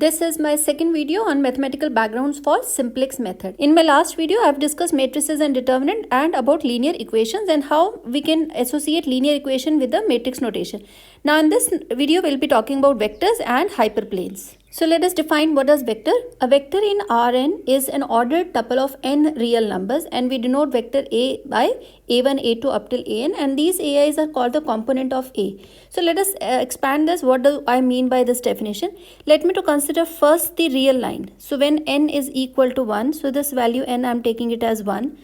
This is my second video on mathematical backgrounds for simplex method. In my last video, I have discussed matrices and determinant and about linear equations and how we can associate linear equation with the matrix notation. Now in this video, we'll be talking about vectors and hyperplanes. So let us define what is vector. A vector in Rn is an ordered tuple of n real numbers, and we denote vector A by A1, A2 up till An, and these AIs are called the component of A. So let us expand this. What do I mean by this definition? Let me to consider first the real line. So when n is equal to 1, so this value n I am taking it as 1.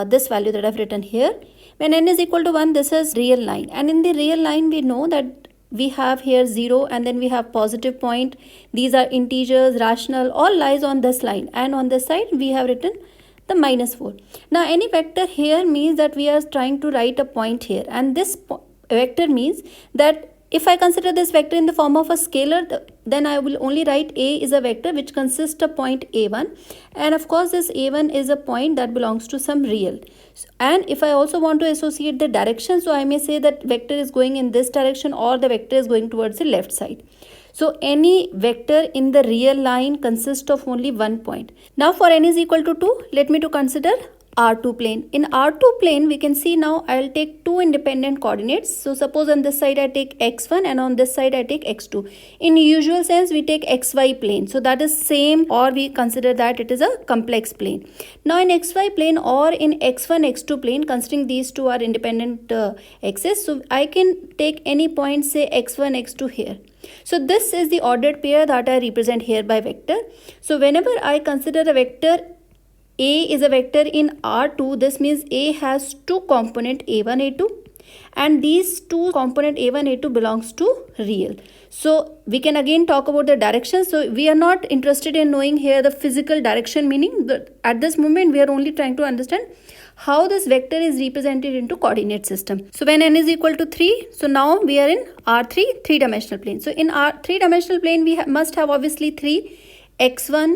This value that I have written here. When n is equal to 1, this is real line, and in the real line we know that we have here 0 and then we have positive point. These are integers, rational, all lies on this line, and on this side we have written the -4. Now any vector here means that we are trying to write a point here, and this vector means that if I consider this vector in the form of a scalar, then I will only write A is a vector which consists of point A1, and of course this A1 is a point that belongs to some real. And if I also want to associate the direction, so I may say that vector is going in this direction or the vector is going towards the left side. So any vector in the real line consists of only one point. Now for n is equal to 2, let me to consider R2 plane. In R2 plane, we can see now I'll take two independent coordinates. So suppose on this side I take x1 and on this side I take x2. In usual sense, we take xy plane. So that is same, or we consider that it is a complex plane. Now in xy plane or in x1, x2 plane, considering these two are independent axes, so I can take any point, say x1, x2 here. So this is the ordered pair that I represent here by vector. So whenever I consider a vector A is a vector in R2, this means A has two component A1, A2, and these two component A1, A2 belongs to real. So we can again talk about the direction. So we are not interested in knowing here the physical direction meaning, but at this moment we are only trying to understand how this vector is represented into coordinate system. So when n is equal to 3, so now we are in R3, three-dimensional plane. So in our three-dimensional plane, we must have obviously 3, x1,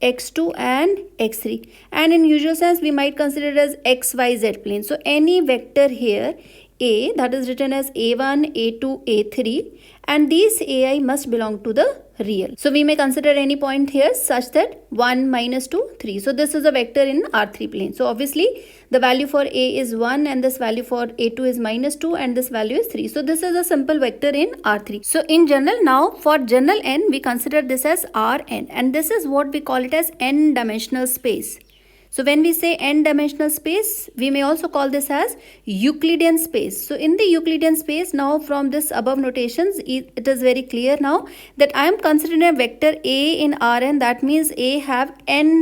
x2 and x3, and in usual sense we might consider it as xyz plane. So any vector here A, that is written as a1, a2, a3, and these ai must belong to the real. So we may consider any point here such that 1, -2, 3. So this is a vector in R3 plane. So obviously the value for A is 1 and this value for A2 is -2 and this value is 3. So this is a simple vector in R3. So in general, now for general n, we consider this as Rn, and this is what we call it as n-dimensional space. So when we say n-dimensional space, we may also call this as Euclidean space. So in the Euclidean space, now from this above notations, it is very clear now that I am considering a vector A in Rn. That means A have n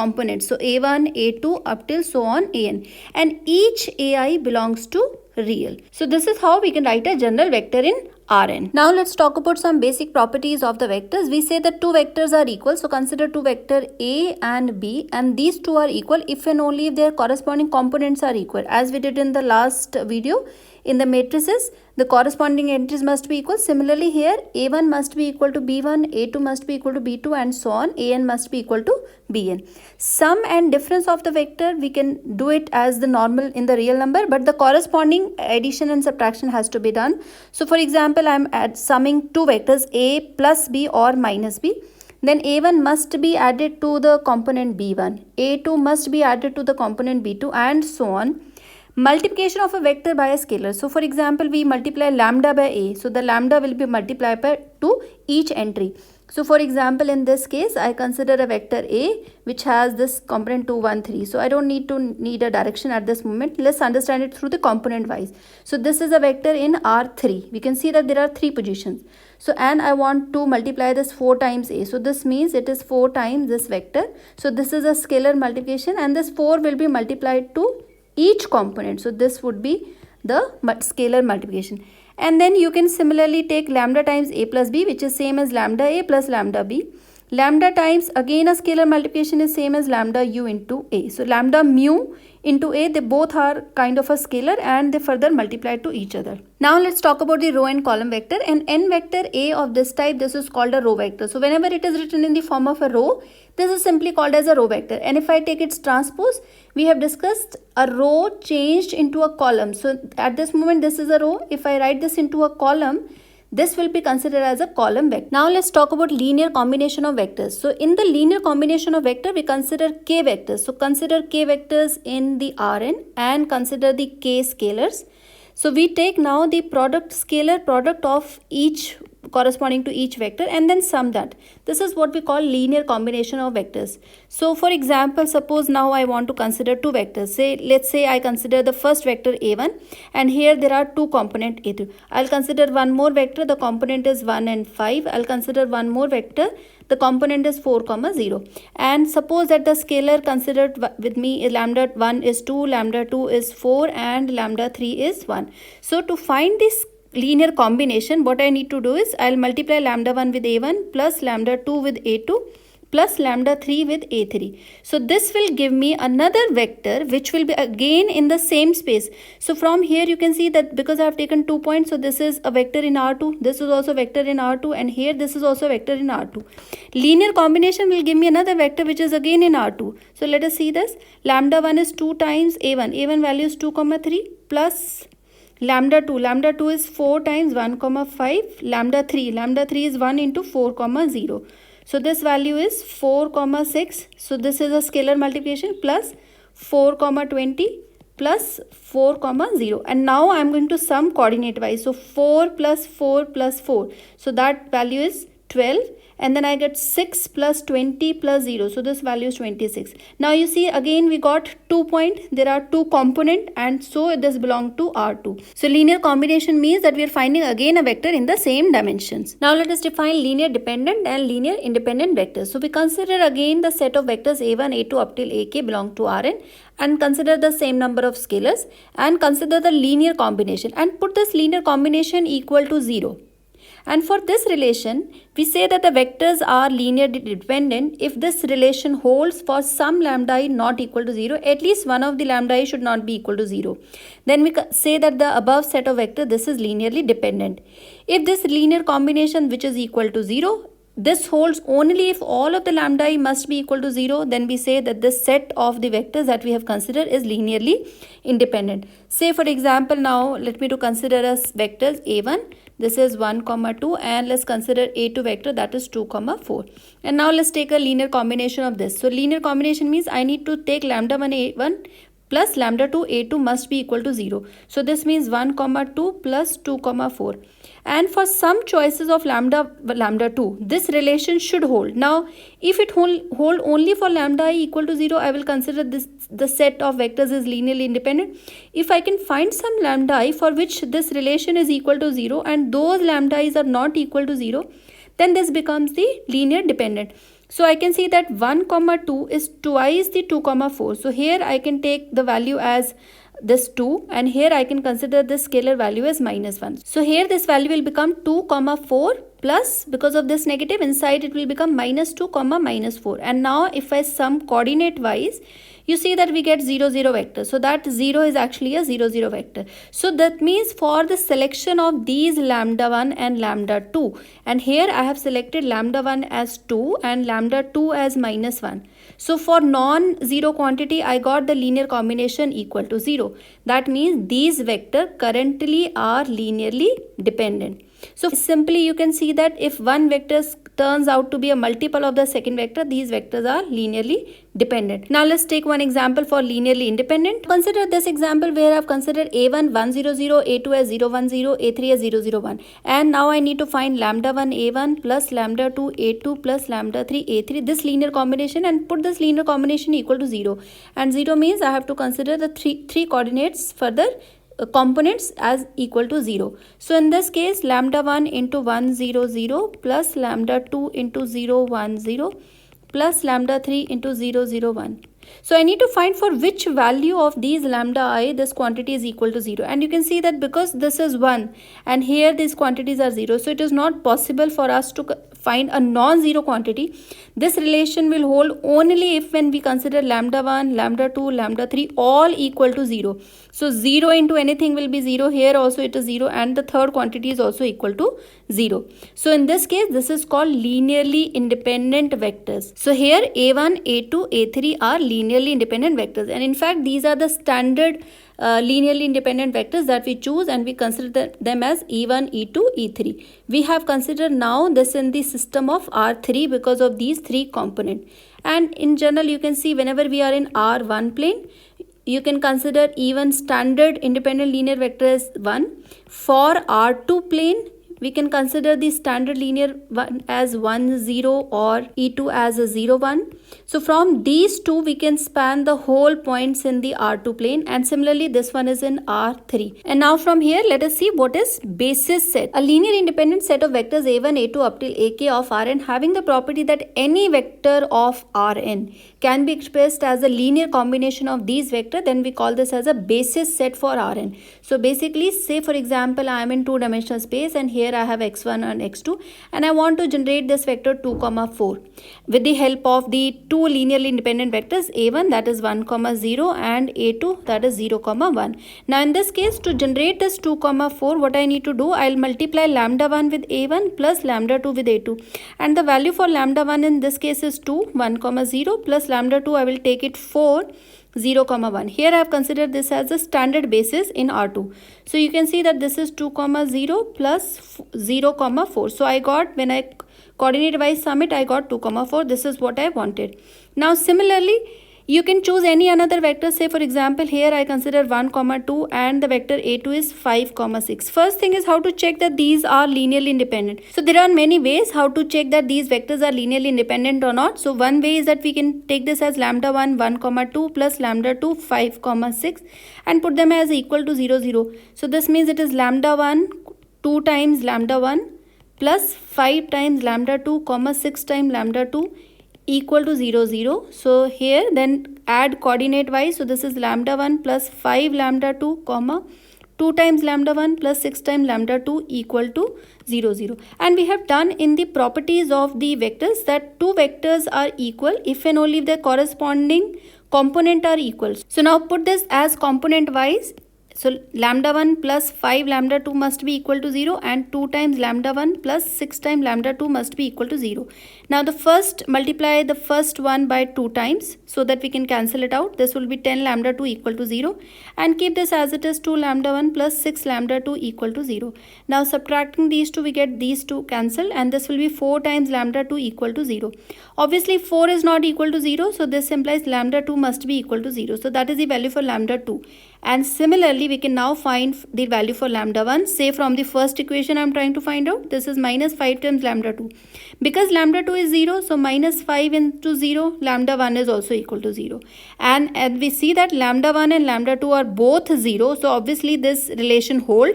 components. So A1, A2 up till so on An, and each AI belongs to real. So this is how we can write a general vector in Rn. Now let's talk about some basic properties of the vectors. We say that two vectors are equal. So consider two vector A and B, and these two are equal if and only if their corresponding components are equal. As we did in the last video, in the matrices, the corresponding entries must be equal. Similarly here, A1 must be equal to B1, A2 must be equal to B2 and so on. An must be equal to Bn. Sum and difference of the vector, we can do it as the normal in the real number, but the corresponding addition and subtraction has to be done. So for example, I am summing two vectors A plus B or minus B. Then A1 must be added to the component B1, A2 must be added to the component B2 and so on. Multiplication of a vector by a scalar. So for example, we multiply lambda by A. So the lambda will be multiplied by to each entry. So for example, in this case, I consider a vector A which has this component 2, 1, 3. So I don't need a direction at this moment. Let's understand it through the component wise. So this is a vector in R3. We can see that there are 3 positions. So and I want to multiply this 4 times A. So this means it is 4 times this vector. So this is a scalar multiplication, and this 4 will be multiplied to each component. So this would be the scalar multiplication. And then you can similarly take lambda times A plus B, which is same as lambda A plus lambda B. Lambda times again a scalar multiplication is same as lambda u into A. So lambda mu into A, they both are kind of a scalar and they further multiply to each other. Now let's talk about the row and column vector. An n vector A of this type, this is called a row vector. So whenever it is written in the form of a row, this is simply called as a row vector. And if I take its transpose, we have discussed a row changed into a column. So at this moment, this is a row. If I write this into a column, this will be considered as a column vector. Now let's talk about linear combination of vectors. So in the linear combination of vector, we consider k vectors. So consider k vectors in the Rn and consider the k scalars. So we take now the scalar product of each corresponding to each vector and then sum that. This is what we call linear combination of vectors. So for example, suppose now I want to consider two vectors. Let's say I consider the first vector a1 and here there are two component a2. I'll consider one more vector, the component is 1 and 5. I'll consider one more vector, the component is 4, 0. And suppose that the scalar considered with me is lambda 1 is 2, lambda 2 is 4 and lambda 3 is 1. So to find this linear combination, what I need to do is I'll multiply lambda 1 with a1 plus lambda 2 with a2 plus lambda 3 with a3. So this will give me another vector which will be again in the same space. So from here you can see that because I have taken 2 points, so this is a vector in R2, this is also vector in R2, and here this is also vector in R2. Linear combination will give me another vector which is again in R2. So let us see this. Lambda 1 is 2 times a1. a1 value is 2, 3 plus lambda 2 is 4 times 1, 5, lambda 3 is 1 into 4, 0. So this value is 4, 6. So this is a scalar multiplication plus 4, 20 plus 4, 0. And now I am going to sum coordinate wise. So 4 plus 4 plus 4. So that value is 12. And then I get 6 plus 20 plus 0. So this value is 26. Now you see again we got 2 points. There are two components and so this belongs to R2. So linear combination means that we are finding again a vector in the same dimensions. Now let us define linear dependent and linear independent vectors. So we consider again the set of vectors a1, a2 up till ak belong to Rn and consider the same number of scalars and consider the linear combination and put this linear combination equal to 0. And for this relation, we say that the vectors are linearly dependent if this relation holds for some lambda I not equal to 0, at least one of the lambda I should not be equal to 0. Then we say that the above set of vectors, this is linearly dependent. If this linear combination which is equal to 0, this holds only if all of the lambda I must be equal to 0, then we say that this set of the vectors that we have considered is linearly independent. Say for example, now let me to consider as vectors a1. This is 1, 2 and let's consider a2 vector that is 2, 4. And now let's take a linear combination of this. So linear combination means I need to take lambda 1 a1 plus lambda 2 a2 must be equal to 0. So this means 1, 2 plus 2, 4. And for some choices of lambda 2, this relation should hold. Now if it hold only for lambda I equal to 0, I will consider the set of vectors is linearly independent. If I can find some lambda I for which this relation is equal to 0 and those lambda i's are not equal to 0, then this becomes the linear dependent. So I can see that 1, 2 is twice the 2, 4. So here I can take the value as this 2 and here I can consider this scalar value as -1. So here this value will become 2, 4 plus, because of this negative inside it will become -2, -4. And now if I sum coordinate wise, you see that we get 0, 0 vector. So that 0 is actually a 0, 0 vector. So that means for the selection of these lambda 1 and lambda 2, and here I have selected lambda 1 as 2 and lambda 2 as -1. So for non-zero quantity, I got the linear combination equal to 0. That means these vectors currently are linearly dependent. So simply you can see that if one vector turns out to be a multiple of the second vector, these vectors are linearly dependent. Now let's take one example for linearly independent. Consider this example where I have considered a1 1 0 0, a2 as 0 1 0, a3 as 0 0 1, and now I need to find lambda 1 a1 plus lambda 2 a2 plus lambda 3 a3, this linear combination, and put this linear combination equal to 0, and 0 means I have to consider the three coordinates further components as equal to 0. So in this case, lambda 1 into 1 0 0 plus lambda 2 into 0 1 0 plus lambda 3 into 0 0 1. So I need to find for which value of these lambda I this quantity is equal to 0, and you can see that because this is 1 and here these quantities are 0, so it is not possible for us to find a non-zero quantity. This relation will hold only if when we consider lambda 1, lambda 2, lambda 3 all equal to 0. So 0 into anything will be 0, here also it is 0, and the third quantity is also equal to 0. So in this case, this is called linearly independent vectors. So here a1, a2, a3 are linearly independent vectors, and in fact these are the standard linearly independent vectors that we choose, and we consider them as E1, E2, E3. We have considered now this in the system of R3 because of these three components. And in general, you can see whenever we are in R1 plane, you can consider E1 standard independent linear vector as 1. For R2 plane, we can consider the standard linear one as 1, 0 or E2 as a 0, 1. So from these two, we can span the whole points in the R2 plane, and similarly this one is in R3. And now from here, let us see what is basis set. A linear independent set of vectors A1, A2 up till AK of Rn having the property that any vector of Rn can be expressed as a linear combination of these vectors, then we call this as a basis set for Rn. So basically, say for example, I am in two-dimensional space and here I have x1 and x2, and I want to generate this vector 2, 4 with the help of the two linearly independent vectors A1 that is 1, 0 and A2 that is 0, 1. Now in this case, to generate this 2, 4, what I need to do, I'll multiply lambda 1 with A1 plus lambda 2 with A2, and the value for lambda 1 in this case is 2, 1, 0 plus lambda 2 I will take it 4, 0, 1. Here I have considered this as a standard basis in R2. So you can see that this is 2, 0 plus 0, 4. So I got, when I coordinate wise sum it, I got 2, 4. This is what I wanted. Now similarly, you can choose any another vector. Say for example, here I consider 1, 2 and the vector A2 is 5, 6. First thing is how to check that these are linearly independent. So there are many ways how to check that these vectors are linearly independent or not. So one way is that we can take this as lambda 1, 1, 2 plus lambda 2, 5, 6 and put them as equal to 0, 0. So this means it is lambda 1, 2 times lambda 1 plus 5 times lambda 2, 6 times lambda 2 equal to 0, 0. So here then add coordinate wise. So this is lambda 1 plus 5 lambda 2, 2 times lambda 1 plus 6 times lambda 2 equal to 0, 0. And we have done in the properties of the vectors that two vectors are equal if and only if their corresponding component are equal. So now put this as component wise. So lambda 1 plus 5 lambda 2 must be equal to 0, and 2 times lambda 1 plus 6 times lambda 2 must be equal to 0. Now the first, multiply the first one by 2 times so that we can cancel it out. This will be 10 lambda 2 equal to 0, and keep this as it is 2 lambda 1 plus 6 lambda 2 equal to 0. Now subtracting these two, we get these two cancel, and this will be 4 times lambda 2 equal to 0. Obviously 4 is not equal to 0, so this implies lambda 2 must be equal to 0. So that is the value for lambda 2. And similarly, we can now find the value for lambda 1. Say from the first equation I am trying to find out, this is minus 5 times lambda 2. Because lambda 2 is 0, so minus 5 into 0, lambda 1 is also equal to 0. And as we see that lambda 1 and lambda 2 are both 0, so obviously this relation hold.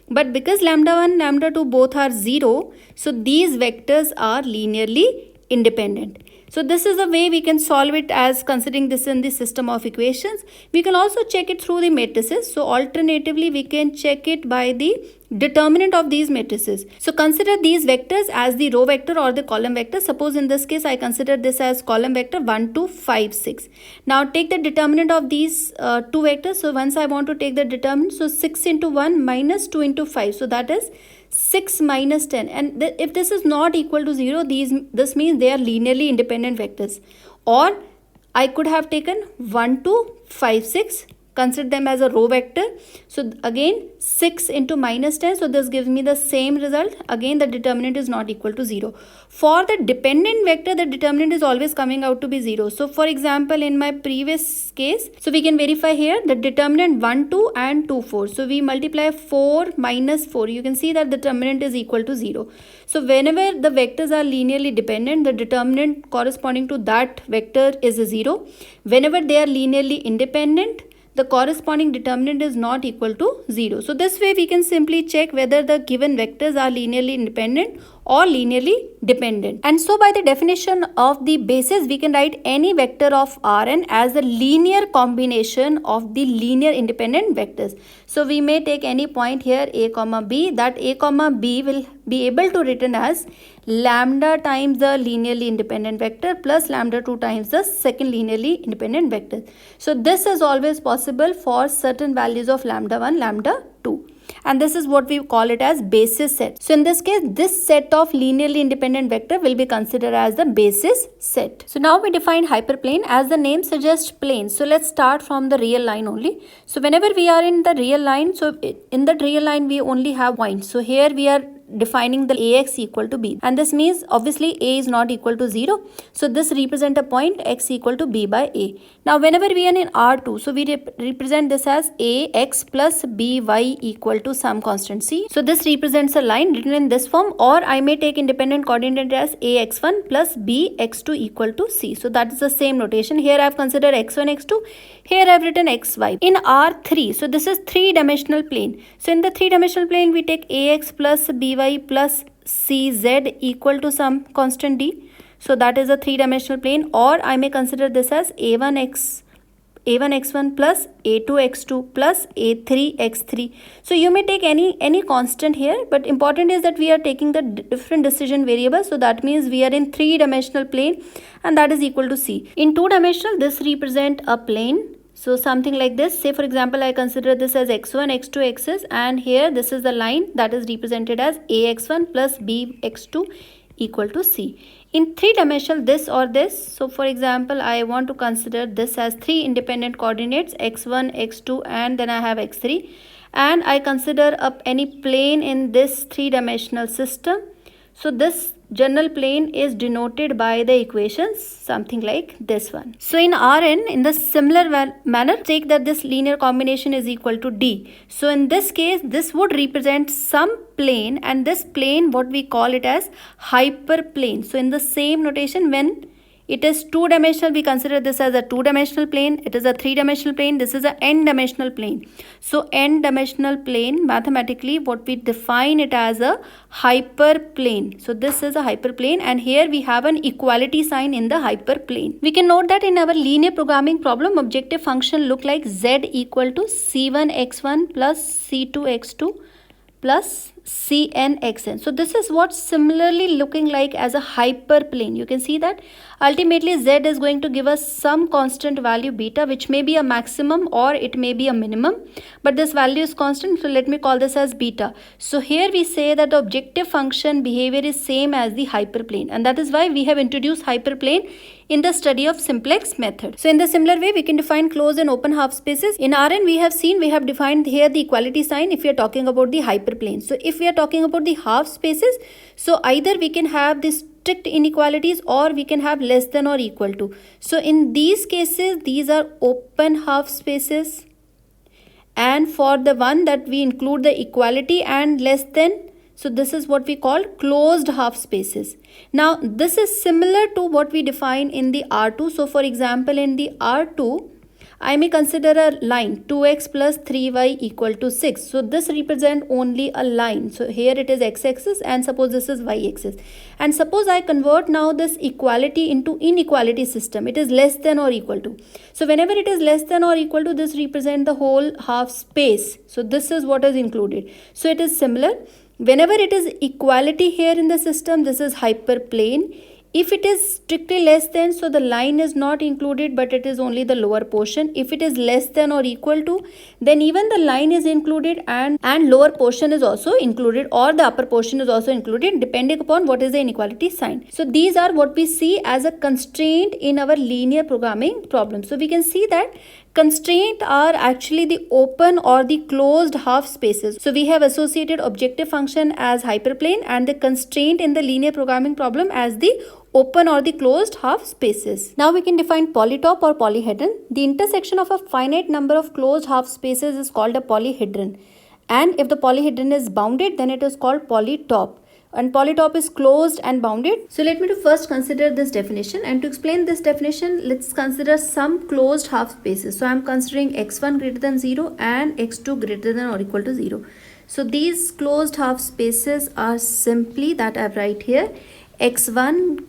But because lambda 1 and lambda 2 both are 0, so these vectors are linearly independent. So this is the way we can solve it as considering this in the system of equations. We can also check it through the matrices. So alternatively, we can check it by the determinant of these matrices. So consider these vectors as the row vector or the column vector. Suppose in this case, I consider this as column vector 1, 2, 5, 6. Now take the determinant of these two vectors. So once I want to take the determinant, so 6 into 1 minus 2 into 5. So that is 6 minus 10, and if this is not equal to 0, this means they are linearly independent vectors. Or I could have taken 1, 2, 5, 6, consider them as a row vector. So again 6 into minus 10, so this gives me the same result. Again the determinant is not equal to 0. For the dependent vector, the determinant is always coming out to be 0. So for example, in my previous case, so we can verify here the determinant 1, 2 and 2, 4. So we multiply 4 minus 4. You can see that the determinant is equal to 0. So whenever the vectors are linearly dependent, the determinant corresponding to that vector is a 0. Whenever they are linearly independent, the corresponding determinant is not equal to 0. So this way we can simply check whether the given vectors are linearly independent or linearly dependent. And so by the definition of the basis, we can write any vector of Rn as the linear combination of the linear independent vectors. So we may take any point here a comma b, that a comma b will be able to written as lambda times the linearly independent vector plus lambda 2 times the second linearly independent vector. So this is always possible for certain values of lambda 1, lambda 2. and this is what we call it as basis set. So in this case, this set of linearly independent vector will be considered as the basis set. So now we define hyperplane. As the name suggests, plane. So let's start from the real line only. So whenever we are in the real line, so in that real line we only have points. So here we are defining the ax equal to b, and this means obviously a is not equal to 0, so this represent a point x equal to b by a. Now whenever we are in R2, so we represent this as ax plus by equal to some constant c. So this represents a line written in this form, or I may take independent coordinate as ax1 plus bx2 equal to c. So that is the same notation. Here I have considered x1, x2, here I have written xy. In R3, so this is three-dimensional plane. So in the three-dimensional plane we take ax plus by plus cz equal to some constant d. So that is a three-dimensional plane, or I may consider this as a1x1 plus a2x2 plus a3x3. So you may take any constant here, but important is that we are taking the different decision variables. So that means we are in three-dimensional plane, and that is equal to c. In two-dimensional, this represent a plane. So something like this. Say for example, I consider this as x1, x2 axis, and here this is the line that is represented as ax1 plus bx2 equal to c. In three-dimensional, this or this. So for example, I want to consider this as three independent coordinates, x1, x2, and then I have x3. And I consider up any plane in this three-dimensional system. So this general plane is denoted by the equations something like this one. So in Rn, in the similar manner, take that this linear combination is equal to D. So in this case, this would represent some plane, and this plane what we call it as hyperplane. So in the same notation, when it is two-dimensional, we consider this as a two-dimensional plane. It is a three-dimensional plane. This is an n-dimensional plane. So n-dimensional plane, mathematically, what we define it as a hyperplane. So this is a hyperplane, and here we have an equality sign in the hyperplane. We can note that in our linear programming problem, objective function look like z equal to c1x1 plus c2x2 plus cnxn. So this is what similarly looking like as a hyperplane. You can see that ultimately z is going to give us some constant value beta, which may be a maximum or it may be a minimum, but this value is constant, so let me call this as beta. So here we say that the objective function behavior is same as the hyperplane, and that is why we have introduced hyperplane in the study of simplex method. So in the similar way, we can define closed and open half spaces. In Rn, we have defined here the equality sign if we are talking about the hyperplane. So if we are talking about the half spaces, so either we can have the strict inequalities or we can have less than or equal to. So in these cases, these are open half spaces, and for the one that we include the equality and less than, so this is what we call closed half spaces. Now this is similar to what we define in the R2. So for example, in the R2, I may consider a line 2x plus 3y equal to 6. So this represent only a line. So here it is x-axis, and suppose this is y-axis. And suppose I convert now this equality into inequality system. It is less than or equal to. So whenever it is less than or equal to, this represent the whole half space. So this is what is included. So it is similar. Whenever it is equality here in the system, this is hyperplane. If it is strictly less than, so the line is not included, but it is only the lower portion. If it is less than or equal to, then even the line is included and lower portion is also included, or the upper portion is also included, depending upon what is the inequality sign. So these are what we see as a constraint in our linear programming problem. So we can see that constraints are actually the open or the closed half spaces. So we have associated objective function as hyperplane and the constraint in the linear programming problem as the open or the closed half spaces. Now we can define polytop or polyhedron. The intersection of a finite number of closed half spaces is called a polyhedron. And if the polyhedron is bounded, then it is called polytop. And polytop is closed and bounded. So let me to first consider this definition, and to explain this definition, let's consider some closed half spaces. So I am considering x1 greater than 0 and x2 greater than or equal to 0. So these closed half spaces are simply that I write here x1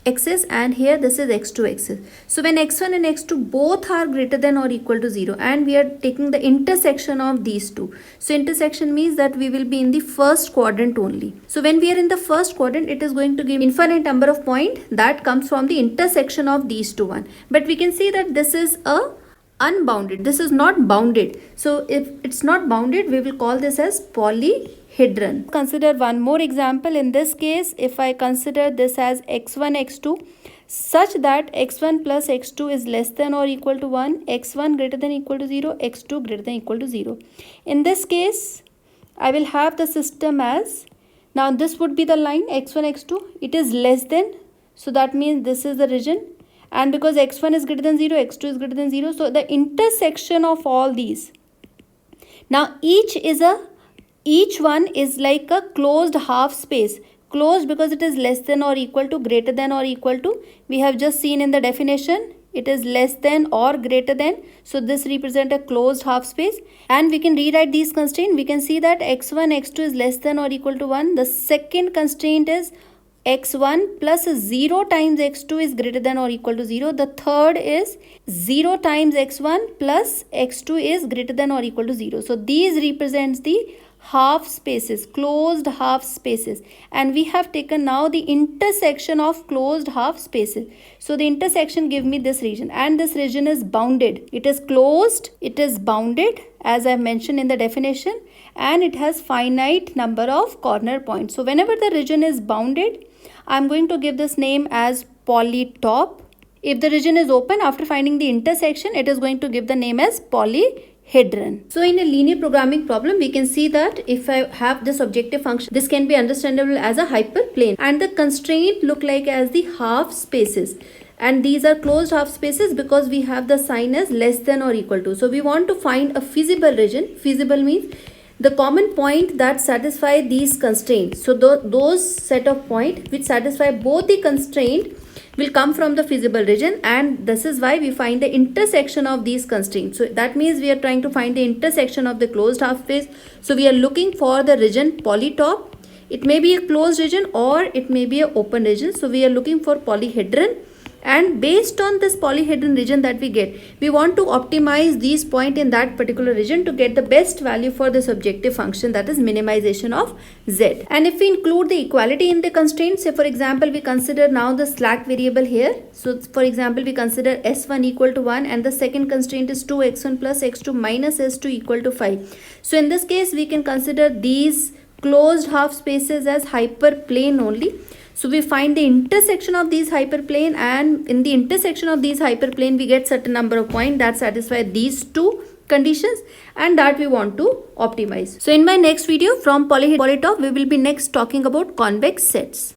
axis, and here this is x2 axis. So when x1 and x2 both are greater than or equal to 0, and we are taking the intersection of these two. So intersection means that we will be in the first quadrant only. So when we are in the first quadrant, it is going to give infinite number of points that comes from the intersection of these two one. But we can see that this is a unbounded. This is not bounded. So if it's not bounded, we will call this as polyhedron. Consider one more example. In this case, if I consider this as x1, x2, such that x1 plus x2 is less than or equal to 1, x1 greater than equal to 0, x2 greater than equal to 0. In this case, I will have the system as, now this would be the line x1, x2, it is less than, so that means this is the region, and because x1 is greater than 0, x2 is greater than 0, so the intersection of all these, now each one is like a closed half space. Closed because it is less than or equal to, greater than or equal to, we have just seen in the definition, it is less than or greater than, so this represents a closed half space. And we can rewrite these constraints. We can see that x1, x2 is less than or equal to 1. The second constraint is x1 plus 0 times x2 is greater than or equal to 0. The third is 0 times x1 plus x2 is greater than or equal to 0. So these represents the half spaces, closed half spaces, and we have taken now the intersection of closed half spaces. So the intersection give me this region, and this region is bounded. It is closed, it is bounded as I mentioned in the definition, and it has finite number of corner points. So whenever the region is bounded, I am going to give this name as polytop. If the region is open, after finding the intersection, it is going to give the name as polyhedron. So in a linear programming problem, we can see that if I have this objective function, this can be understandable as a hyperplane, and the constraint look like as the half spaces, and these are closed half spaces because we have the sign as less than or equal to. So we want to find a feasible region. Feasible means the common point that satisfy these constraints. So those set of points which satisfy both the constraint will come from the feasible region, and this is why we find the intersection of these constraints. So that means we are trying to find the intersection of the closed half space. So we are looking for the region polytop. It may be a closed region or it may be an open region. So we are looking for polyhedron, and based on this polyhedron region that we get, we want to optimize these points in that particular region to get the best value for this objective function, that is minimization of z. And if we include the equality in the constraints, say for example we consider now the slack variable here. So for example we consider s1 equal to 1 and the second constraint is 2x1 plus x2 minus s2 equal to 5. So in this case we can consider these closed half spaces as hyperplane only. So we find the intersection of these hyperplane, and in the intersection of these hyperplane we get certain number of points that satisfy these two conditions and that we want to optimize. So in my next video from polytop, we will be next talking about convex sets.